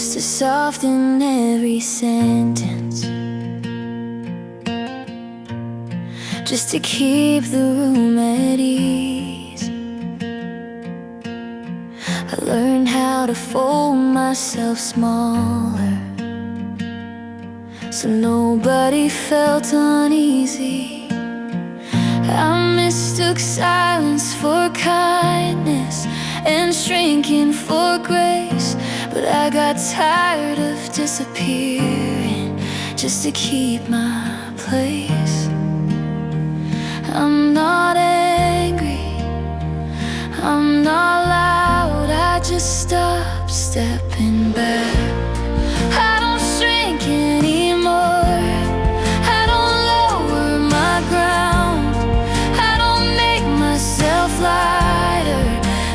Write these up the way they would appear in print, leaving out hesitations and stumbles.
used to soften every sentence, just to keep the room at ease. I learned how to fold myself smaller, so nobody felt uneasy. I mistook silence for kindness and shrinking for grace, but I got tired of disappearing just to keep my place. I'm not angry, I'm not loud, I just stop stepping back. I don't shrink anymore, I don't lower my ground, I don't make myself lighter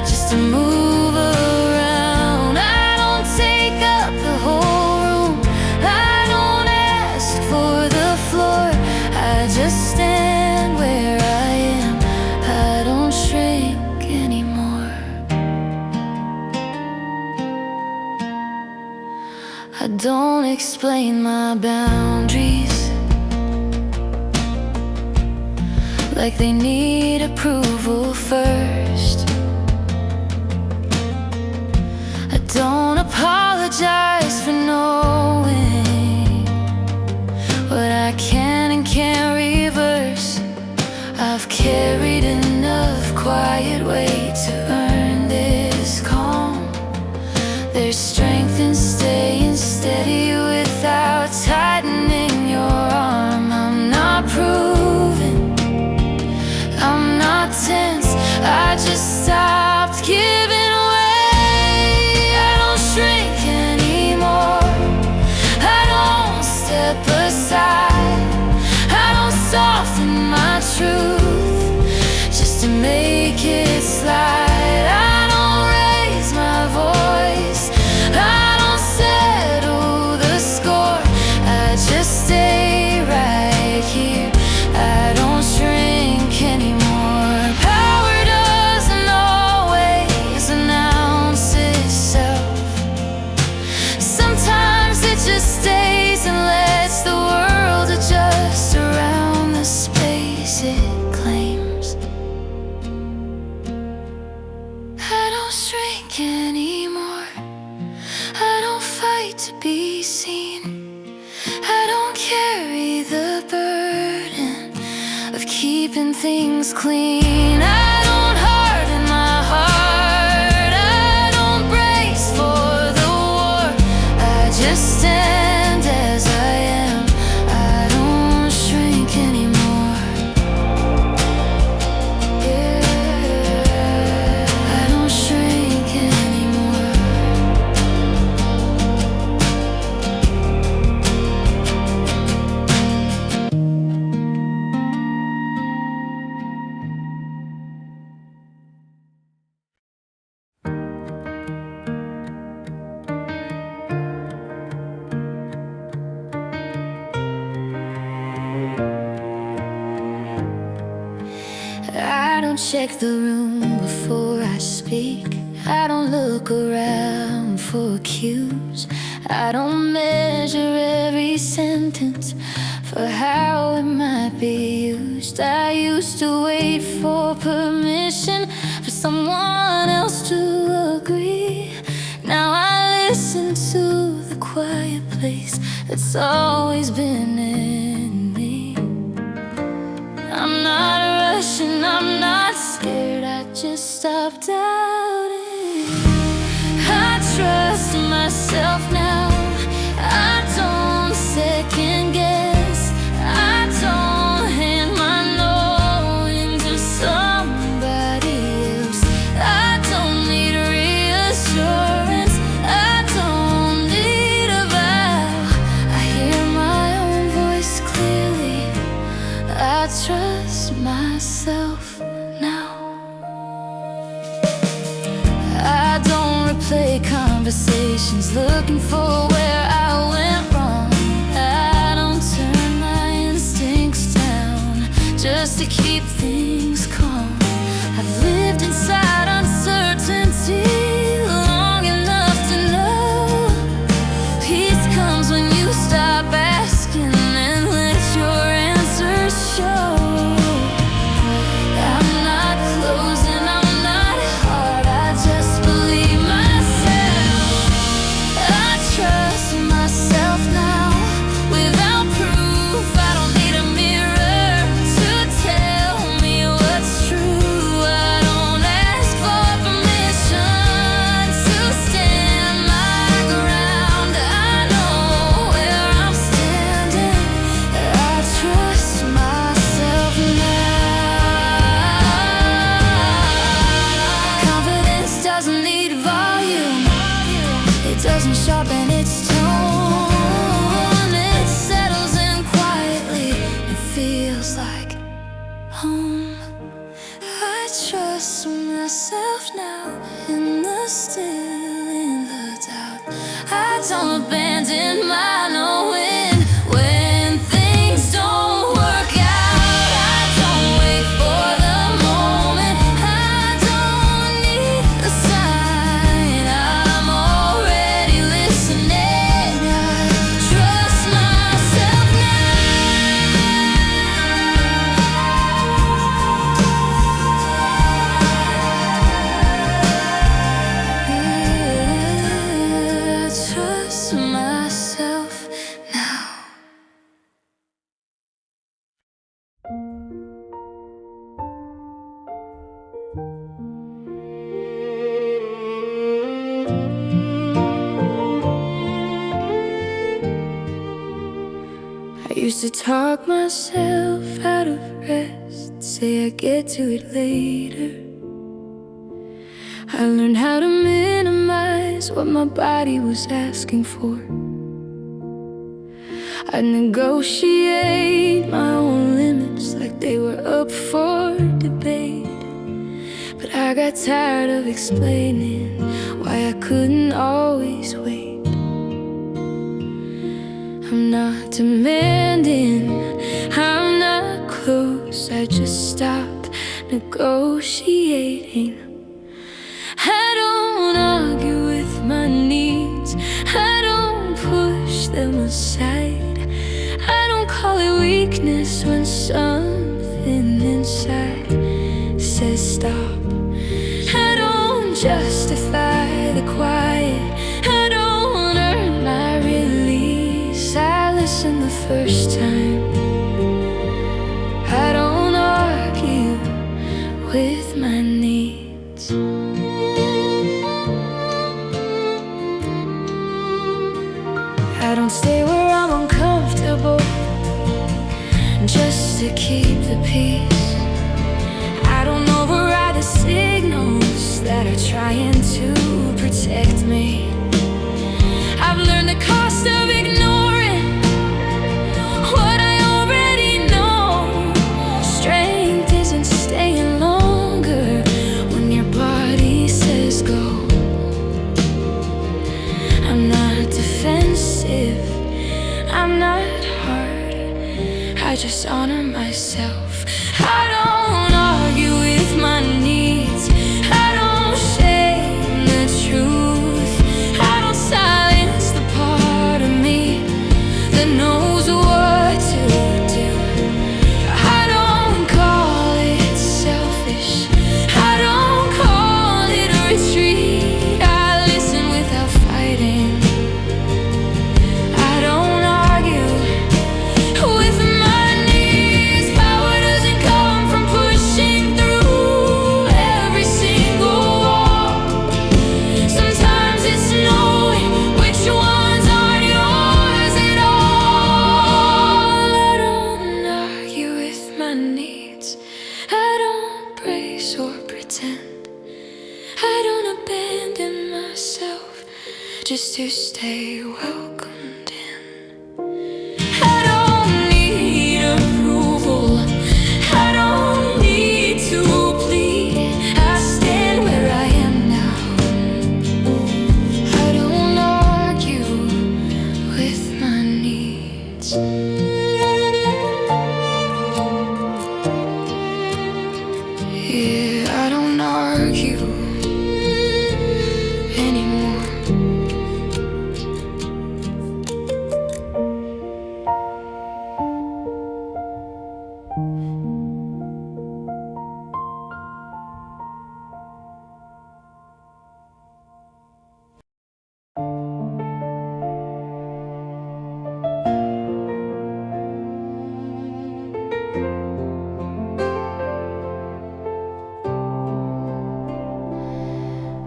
just to move around. I don't take up the whole room, I don't ask for the floor, I just stand where I am. I don't shrink anymore. I don't explain my boundaries like they need approval first. I don't apologize for knowing what I can and can't reverse. I've carried enough quiet weight to earn this calm. There's strength in staying steady without tightening your arm. I'm not proving, I'm not tense, I just stopped giving way. I don't shrink anymore, I don't step aside, I don't soften my truth just to make it slide. I don't raise my voice, I don't settle the score, I just stay right here. I don't shrink anymore. Power doesn't always announce itself, sometimes it just stays and lets the world adjust around the space it claims. I don't shrink anymore, I don't fight to be seen, I don't carry the burden of keeping things clean. I don't harden my heart, I don't brace for the war, I just stand as I am. I don't shrink anymore. Yeah, I don't shrink anymore. I don't check the room before I speak, I don't look around for cues, I don't measure every sentence for how it might be used. I used to wait for permission for someone else to agree. Now I listen to the quiet place that's always been in me. I'm not rushing, I'm not scared, I just stopped doubting. I trust myself now, I don't second guess, I don't hand my knowing to somebody else. I don't need reassurance, I don't need a vow. I hear my own voice clearly, I trust myself now. I don't replay conversations looking for where I went wrong. I don't turn my instincts down just to keep things calm. I've lived inside uncertainty long enough to know used to talk myself out of rest, say I'd get to it later. I learned how to minimize what my body was asking for. I'd negotiate my own limits like they were up for debate. But I got tired of explaining why I couldn't always wait. I'm not demanding, I'm not close, I just stopped negotiating. I don't argue with my needs, I don't push them aside. I don't call it weakness when something inside says stop. I don't justify the quiet, I don't earn my release. I listen the first time, I don't argue with my needs. I don't stay where I'm uncomfortable just to keep the peace. I don't override the signals that are trying to protect me. I've learned the cost of ignoring what I already know. Strength isn't staying longer when your body says go. I'm not defensive, I'm not hard, I just honor myself. I don't argue with my needs, I don't shame the truth, I don't silence the part of me that knows what to do. I don't call it selfish, I don't call it a retreat. I listen without fighting, I don't argue with my needs. Power doesn't come from pushing through every single wall. Sometimes it's knowing which ones aren't yours at all. I don't argue with my needs, I don't brace or pretend, I don't abandon myself just to stay welcomed in. I don't need approval, I don't need to plead, I stand where I am now. I don't argue with my needs. Yeah, I don't argue anymore.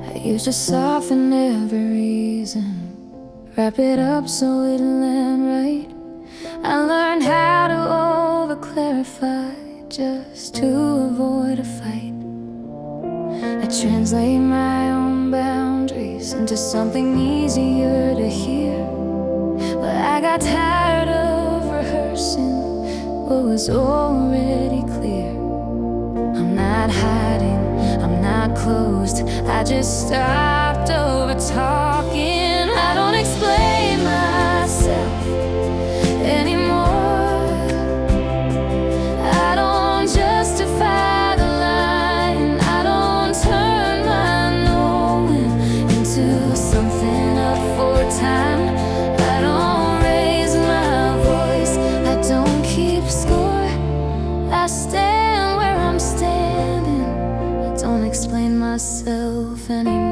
I used to soften every reason, wrap it up so it'll land right. I learned how to over-clarify just to avoid a fight. I translate my own boundaries into something easier to hear. But I got tired of rehearsing what was already clear. I'm not hiding, I'm not closed, I just stopped over talking. I don't explain myself anymore, I don't justify the line, I don't turn my knowing into something up for time. I don't raise my voice, I don't keep score, I stand where I'm standing, I don't explain myself anymore.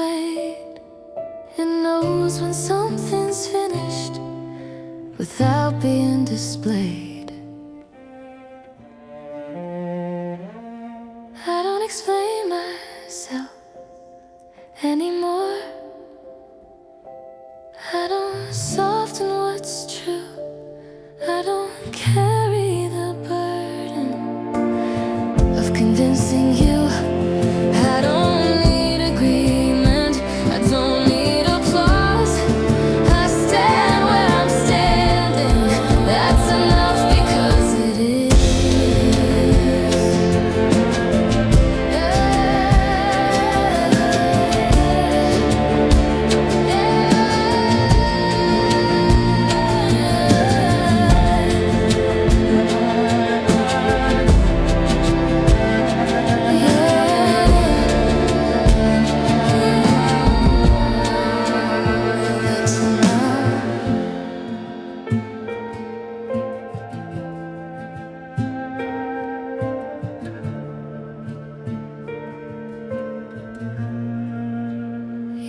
wait. It knows when something's finished without being displayed. I don't explain myself anymore. I don't soften what's true. I don't carry the burden of convincing you. I don't need agreement. I don't need applause. I stand where I'm standing. That's enough because it is.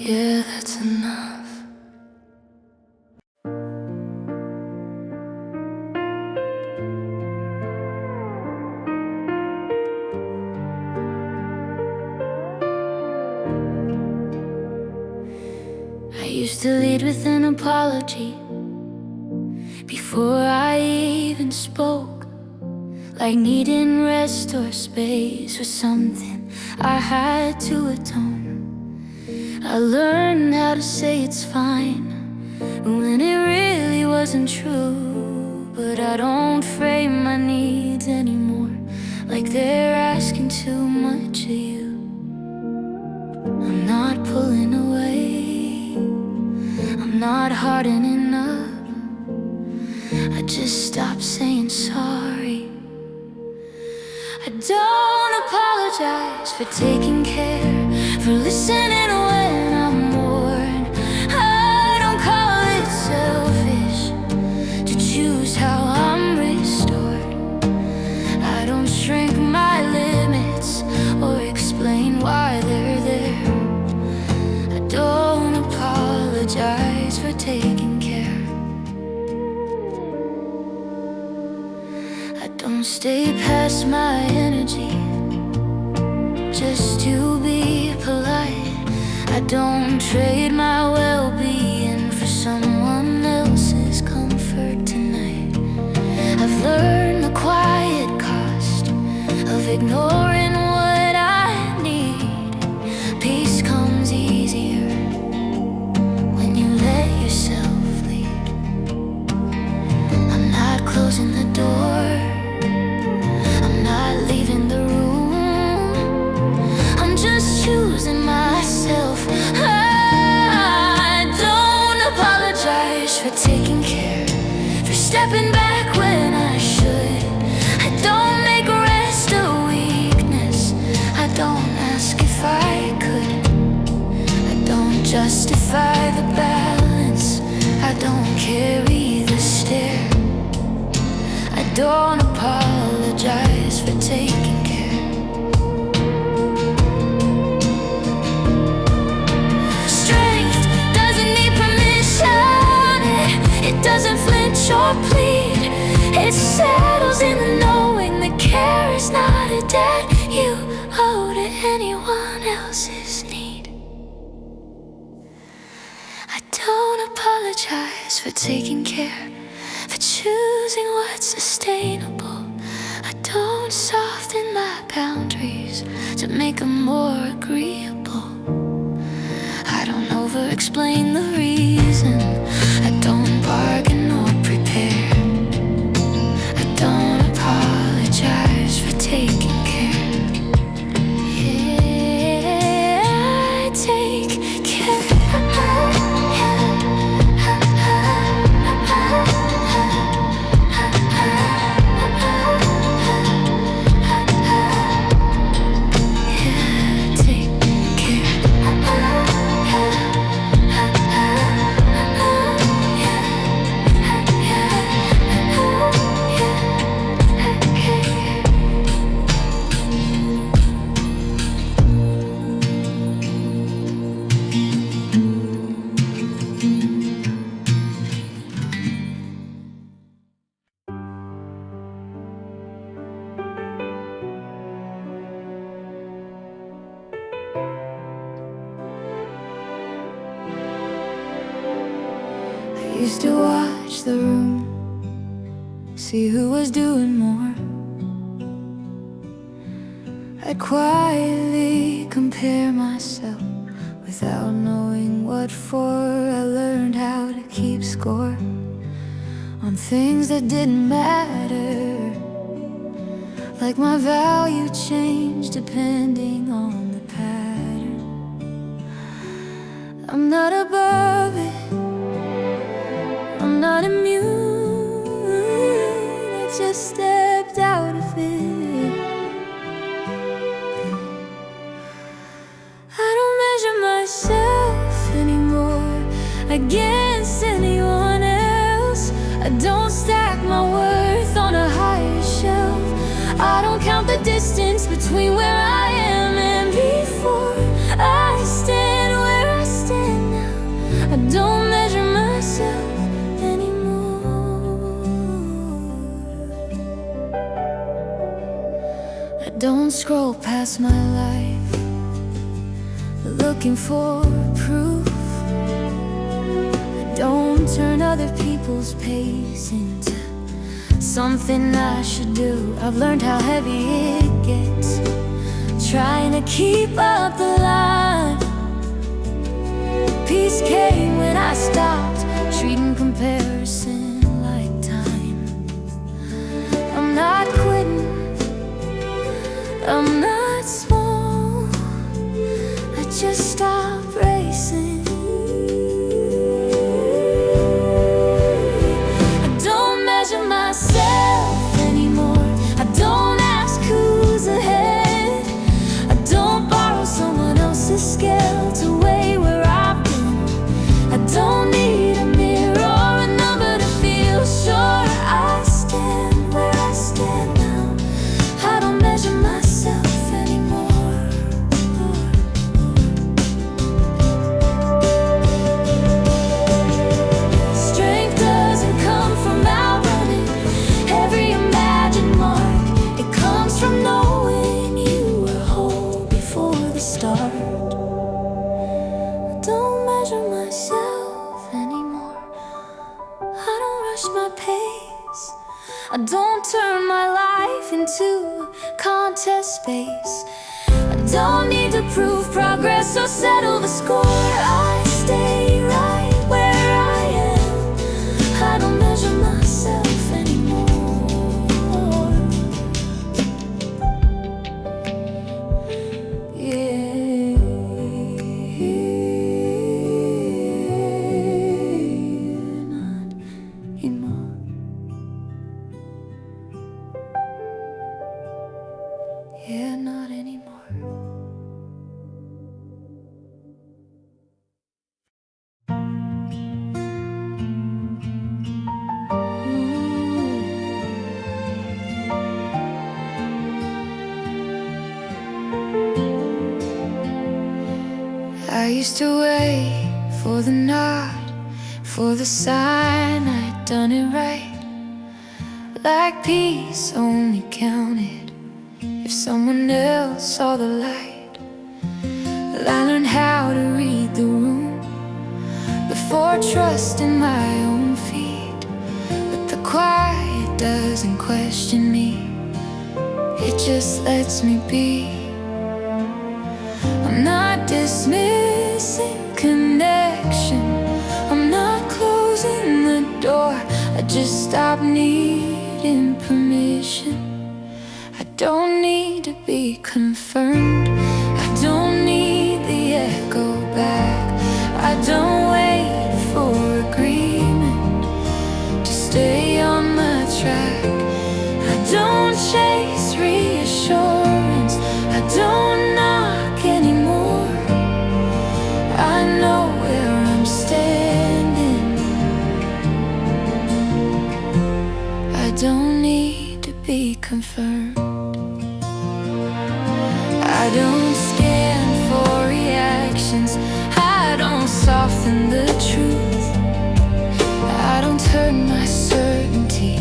Yeah, that's enough. I used to lead with an apology before I even spoke, like needing rest or space or something I had to atone. I learned how to say it's fine when it really wasn't true. But I don't frame my needs anymore like they're asking too much of you. I'm not pulling away, I'm not hardening up. I just stopped saying sorry. I don't apologize for taking care, for listening when I'm worn. I don't call it selfish to choose how I'm restored. I don't shrink my limits or explain why they're there. I don't apologize for taking care. I don't stay past my energy just to be polite. I don't trade my well-being for someone else's comfort tonight. I've learned the quiet cost of ignoring what I need. Peace comes easier when you let yourself lead. I'm not closing the door, I'm not leaving the room. I'm just choosing myself. I don't apologize for taking care, for stepping back when I should. I don't make rest a weakness. I don't ask if I could. I don't justify the balance. I don't carry the stare. I don't apologize for taking care. Strength doesn't need permission. It doesn't flinch or plead. It settles in the knowing that care is not a debt you owe to anyone else's need. I don't apologize for taking care, for choosing what's sustainable. I don't soften my boundaries to make them more agreeable. I don't over-explain the reason. I don't bargain or prepare. I don't apologize for taking care. Yeah, I take care. Yeah, take care. used to watch the room, see who was doing more. I'd quietly compare myself without knowing what for. I learned how to keep score on things that didn't matter, like my value changed depending on the pattern. I'm not above it, I'm not immune, I just stepped out of it. I don't measure myself anymore against anyone else. I don't stack my worth on a higher shelf. I don't count the distance between where I am and before. I stand where I stand now. I don't measure myself anymore. I don't scroll past my life looking for proof. I don't turn other people's pace into something I should do. I've learned how heavy it gets trying to keep up the line. Peace came when I stopped treating comparison like time. I'm not quitting, I'm not small, I just stopped racing. Myself anymore. I don't ask who's ahead. I don't borrow someone else's scale to weigh where I've been. I don't need a mirror or a number to feel sure. I stand where I stand now. I don't measure myself anymore. Strength doesn't come from outrunning every imagined mark. It comes from knowing you were whole before the start. I don't measure myself anymore. I don't rush my pace. I don't turn my life into a contest space. I don't need to prove progress or settle the score. I stay right where I am. I don't measure myself anymore. Yeah, not anymore. Yeah, not anymore. I used to wait for the nod, for the sign I'd done it right. Like peace only counted if someone else saw the light. Well, I learned how to read the room before trusting my own feet. But the quiet doesn't question me, it just lets me be. I'm not dismissing connection, I'm not closing the door. I just stopped needing permission. I don't need to be confirmed, I don't need the echo back. I don't wait for agreement to stay on my track. I don't chase reassurance, I don't knock anymore. I know where I'm standing, I don't need to be confirmed. I don't scan for reactions, I don't soften the truth. I don't turn my certainty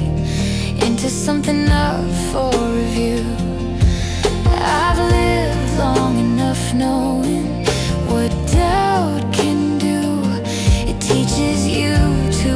into something up for review. I've lived long enough knowing what doubt can do. It teaches you to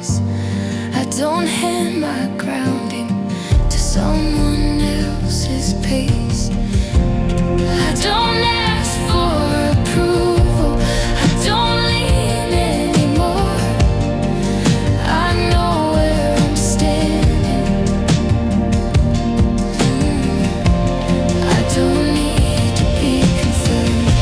space. I don't hand my grounding to someone else's pace. I don't ask for approval, I don't lean anymore. I know where I'm standing. I don't need to be confirmed.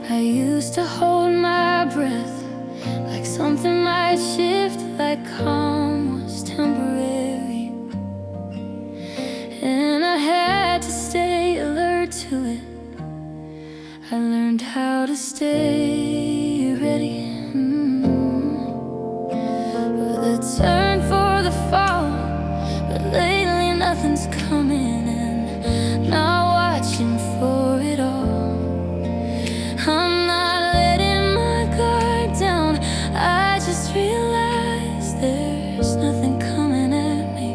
I used to hold my breath, like something might shift, like calm was temporary. And I had to stay alert to it. I learned how to stay ready. With a turn for the fall, but lately nothing's coming in. Not watching for it all. I'm not letting my guard down. I just realized there's nothing coming at me.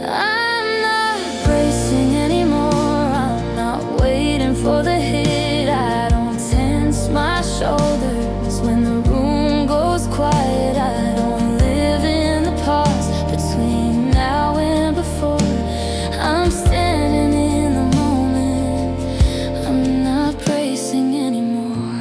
I'm not bracing anymore. I'm not waiting for the hit. I don't tense my shoulders when the room goes quiet. I don't live in the pause between now and before. I'm standing in the moment. I'm not bracing anymore.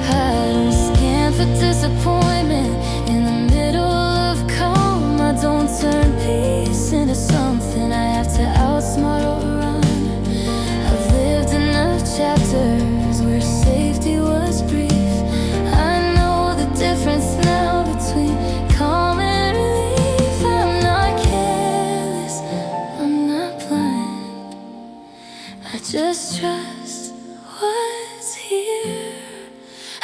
I don't scan for disappointment in the middle of calm. I don't turn peace into something I have to outsmart or run. I've lived enough chapters where safety was brief. I know the difference now between calm and relief. I'm not careless, I'm not blind. I just trust what's here.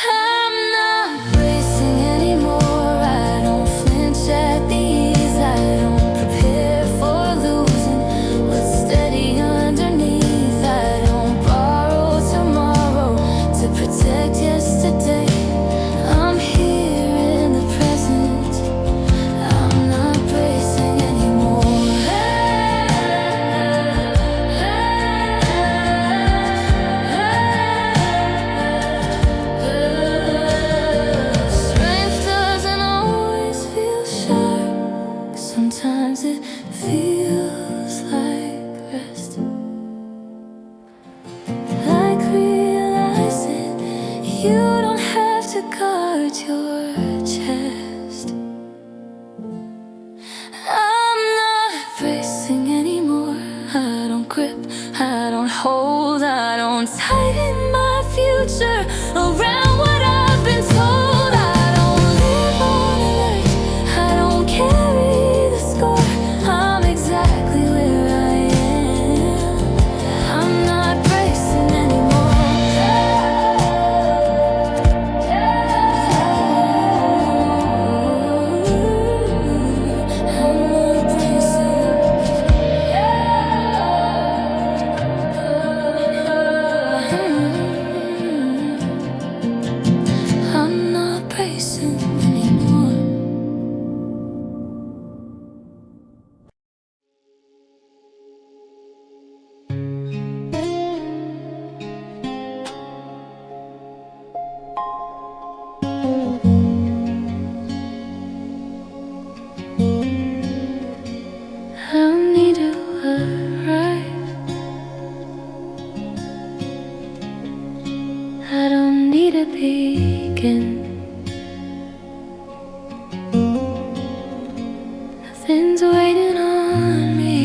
I'm not bracing anymore. I don't flinch at the ease. I don't prepare for losing what's steady underneath. I don't borrow tomorrow to protect yesterday. I'm here in the present. I'm not bracing anymore. Strength doesn't always feel sharp. Sometimes it feels like rest. Like realizing you don't have to guard your chest. I'm not bracing anymore. I don't grip, I don't hold, I don't tighten my future around what I've been told. I don't live on alert, I don't carry the score. I'm exactly where I am. I'm not bracing anymore. I'm not bracing. I'm not bracing anymore. I don't need to arrive. I don't need to begin. Nothing's waiting on me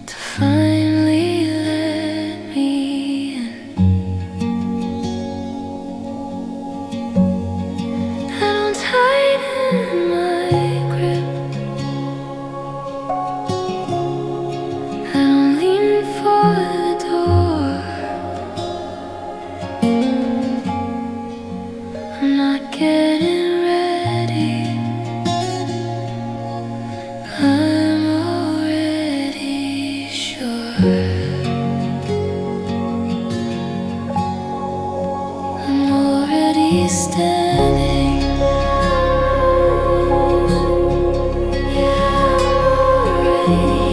to finally let me in. I don't way.